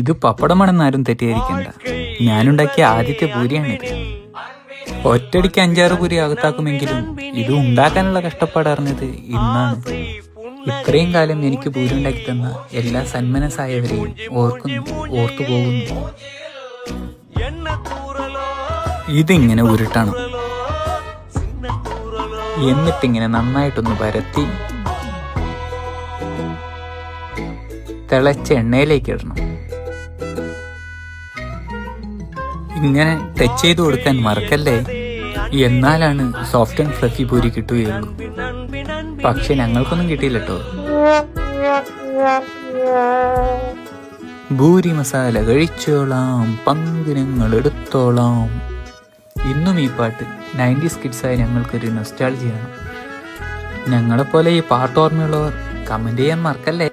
ഇത് പപ്പടമാണെന്ന് ആരും തെറ്റിദ്ധരിക്കണ്ട. ഞാനുണ്ടാക്കിയ ആദ്യത്തെ പൂരിയാണിത്. ഒറ്റടിക്ക് 5-6 പൂരി അകത്താക്കുമെങ്കിലും ഇത് ഉണ്ടാക്കാനുള്ള കഷ്ടപ്പാട് അറിഞ്ഞത് ഇന്നാണ്. ഇത്രയും കാലം എനിക്ക് പൂരി ഉണ്ടാക്കി തന്ന എല്ലാ സന്മനസ്സായവരെയും ഓർത്തു പോകുന്നു. ഇതിങ്ങനെ ഉരുട്ടണം, എന്നിട്ടിങ്ങനെ നന്നായിട്ടൊന്ന് പരത്തി തിളച്ച എണ്ണയിലേക്ക് ഇടണം. ഇങ്ങനെ ടച്ച് ചെയ്ത് കൊടുക്കാൻ മറക്കല്ലേ, എന്നാലാണ് സോഫ്റ്റ് ആൻഡ് ഫ്ലഫി പൂരി കിട്ടുകയുള്ളൂ. പക്ഷെ ഞങ്ങൾക്കൊന്നും കിട്ടിയില്ല കേട്ടോ. ഭൂരി മസാല കഴിച്ചോളാം, പങ്ക് ഞങ്ങൾ എടുത്തോളാം. ഇന്നും ഈ പാട്ട് 90s കിഡ്സായ ഞങ്ങൾക്കൊരു നൊസ്റ്റാൾജിയാണ്. ഞങ്ങളെപ്പോലെ ഈ പാട്ട് ഓർമ്മയുള്ളവർ കമന്റ് ചെയ്യാൻ മറക്കല്ലേ.